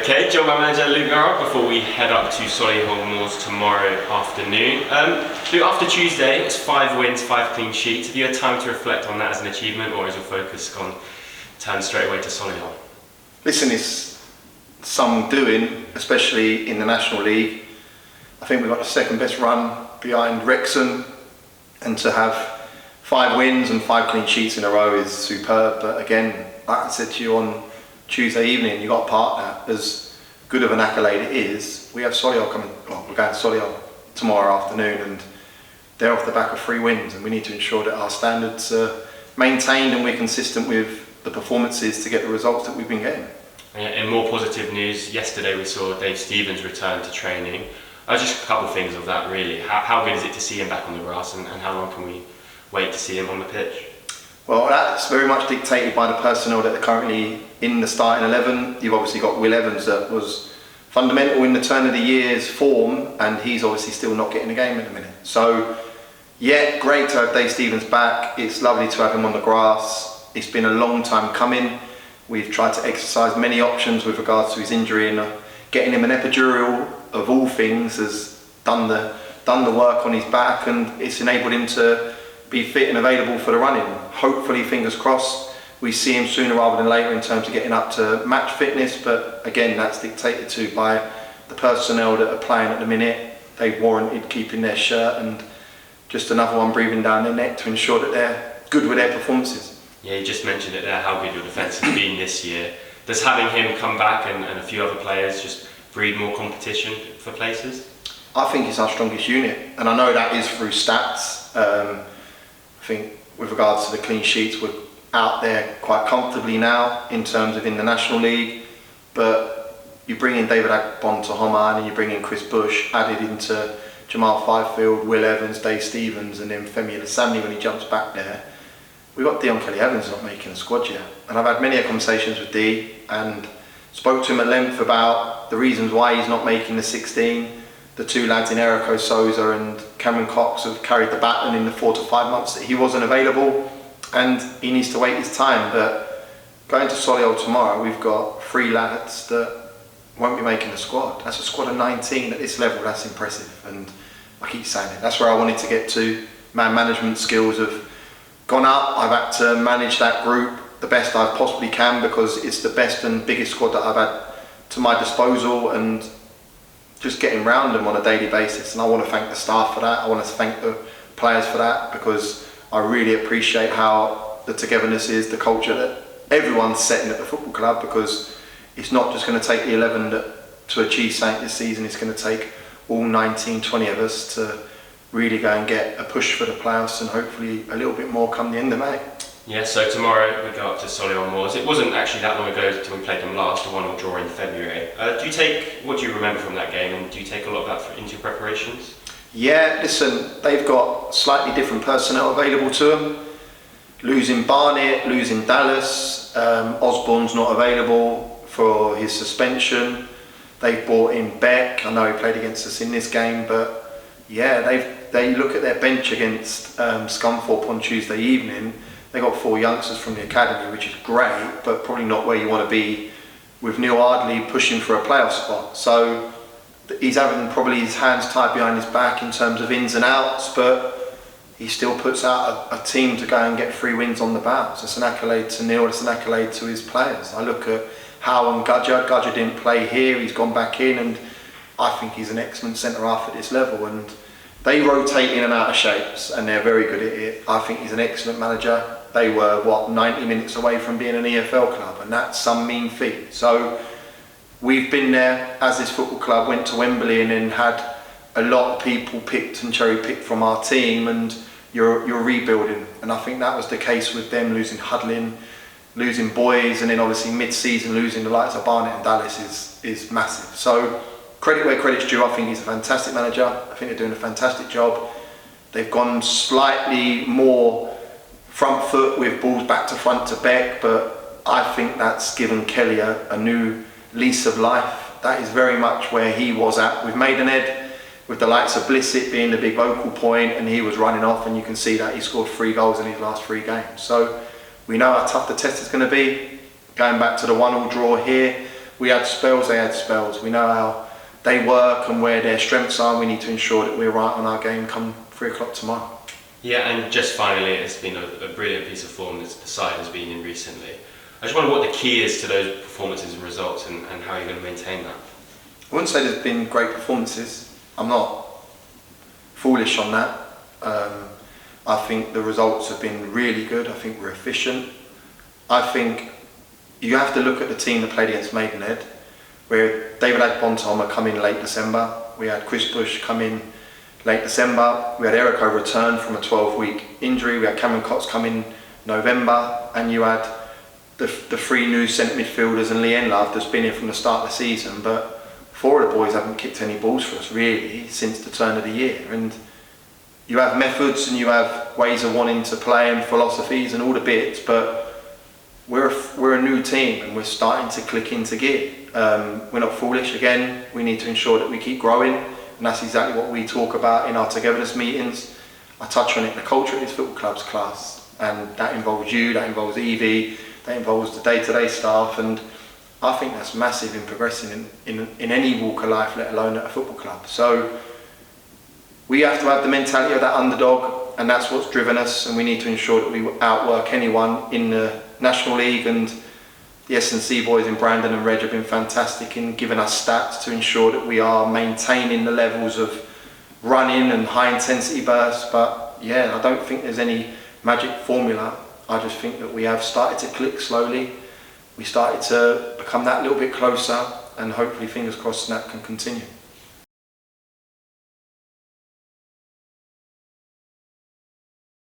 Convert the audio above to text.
Okay, join my manager Luke Garrard before we head up to Solihull Moors tomorrow afternoon. Luke, after Tuesday, it's 5 wins, 5 clean sheets. Have you had time to reflect on that as an achievement, or has your focus turned straight away to Solihull? Listen, it's some doing, especially in the National League. I think we've got the second best run behind Wrexham, and to have 5 wins and 5 clean sheets in a row is superb. But again, like I said to you on Tuesday evening, you got a partner, as good of an accolade it is. We have Solihull coming, well, we're going to Solihull tomorrow afternoon, and they're off the back of 3 wins, and we need to ensure that our standards are maintained and we're consistent with the performances to get the results that we've been getting. In more positive news, yesterday we saw Dave Stevens return to training. Just a couple of things of that really. How good is it to see him back on the grass, and how long can we wait to see him on the pitch? Well, that's very much dictated by the personnel that are currently in the starting 11. You've obviously got Will Evans, that was fundamental in the turn of the year's form, and he's obviously still not getting a game at the minute. So, yeah, great to have Dave Stevens back. It's lovely to have him on the grass. It's been a long time coming. We've tried to exercise many options with regards to his injury, and getting him an epidural, of all things, has done the work on his back, and it's enabled him to be fit and available for the running. Hopefully, fingers crossed, we see him sooner rather than later in terms of getting up to match fitness, but again, that's dictated to by the personnel that are playing at the minute. They've warranted keeping their shirt, and just another one breathing down their neck to ensure that they're good with their performances. Yeah, you just mentioned it there, how good your defence has been this year. Does having him come back and a few other players just breed more competition for places? I think it's our strongest unit, and I know that is through stats. I think with regards to the clean sheets, we're out there quite comfortably now in terms of in the National League, but you bring in David Agbon to Homan, and you bring in Chris Bush, added into Jamal Fifield, Will Evans, Dave Stevens, and then Femi Lasani when he jumps back there. We've got Dion Kelly-Evans not making a squad yet, and I've had many conversations with D and spoke to him at length about the reasons why he's not making the 16. The 2 lads in Erico Souza and Cameron Cox have carried the baton in the 4 to 5 months that he wasn't available, and he needs to wait his time. But going to Solihull tomorrow, we've got 3 lads that won't be making the squad. That's a squad of 19 at this level. That's impressive, and I keep saying it. That's where I wanted to get to. Man management skills have gone up. I've had to manage that group the best I possibly can, because it's the best and biggest squad that I've had to my disposal, and just getting round them on a daily basis. And I want to thank the staff for that. I want to thank the players for that, because I really appreciate how the togetherness is, the culture that everyone's setting at the football club, because it's not just going to take the 11 to achieve something this season. It's going to take all 19, 20 of us to really go and get a push for the playoffs, and hopefully a little bit more come the end of May. Yeah, so tomorrow we go up to Solihull Moors. It wasn't actually that long ago until we played them last, a 1-1 draw in February. What do you remember from that game, and do you take a lot of that into your preparations? Yeah, listen, they've got slightly different personnel available to them. Losing Barnett, losing Dallas, Osborne's not available for his suspension. They've brought in Beck. I know he played against us in this game, but yeah, they look at their bench against Scunthorpe on Tuesday evening. They got 4 youngsters from the academy, which is great, but probably not where you want to be with Neil Ardley pushing for a playoff spot. So he's having probably his hands tied behind his back in terms of ins and outs, but he still puts out a team to go and get 3 wins on the bounce. It's an accolade to Neil, it's an accolade to his players. I look at Howe and Gudger didn't play here, he's gone back in, and I think he's an excellent centre-half at this level. And they rotate in and out of shapes, and they're very good at it. I think he's an excellent manager. They were, 90 minutes away from being an EFL club, and that's some mean feat. So we've been there as this football club, went to Wembley and then had a lot of people picked and cherry-picked from our team, and you're rebuilding. And I think that was the case with them, losing Hudlin, losing Boys, and then obviously mid-season losing the likes of Barnett and Dallas is massive. So credit where credit's due. I think he's a fantastic manager. I think they're doing a fantastic job. They've gone slightly more front foot with balls back to front to Beck, but I think that's given Kelly a new lease of life. That is very much where he was at with Maidenhead, with the likes of Blissett being the big vocal point, and he was running off, and you can see that he scored 3 goals in his last 3 games. So we know how tough the test is going to be. Going back to the 1-1 draw here, we had spells, they had spells. We know how they work and where their strengths are. We need to ensure that we're right on our game come 3 o'clock tomorrow. Yeah, and just finally, it's been a brilliant piece of form that the side has been in recently. I just wonder what the key is to those performances and results, and how you're going to maintain that. I wouldn't say there's been great performances. I'm not foolish on that. I think the results have been really good. I think we're efficient. I think you have to look at the team that played against Maidenhead, where David Agbontoma come in late December. We had Chris Bush come in late December. We had Erico return from a 12-week injury. We had Cameron Cox come in November, and you had the 3 new centre midfielders and Lee Enlove that's been here from the start of the season. But 4 of the boys haven't kicked any balls for us really since the turn of the year. And you have methods and you have ways of wanting to play and philosophies and all the bits, but we're a new team and we're starting to click into gear. We're not foolish. Again, we need to ensure that we keep growing, and that's exactly what we talk about in our togetherness meetings. I touch on it, the culture of this football club's class, and that involves you, that involves Evie, that involves the day-to-day staff, and I think that's massive in progressing in any walk of life, let alone at a football club. So we have to have the mentality of that underdog, and that's what's driven us, and we need to ensure that we outwork anyone in the National League. And the S&C boys in Brandon and Reg have been fantastic in giving us stats to ensure that we are maintaining the levels of running and high intensity bursts. But yeah, I don't think there's any magic formula. I just think that we have started to click slowly. We started to become that little bit closer, and hopefully, fingers crossed, that can continue.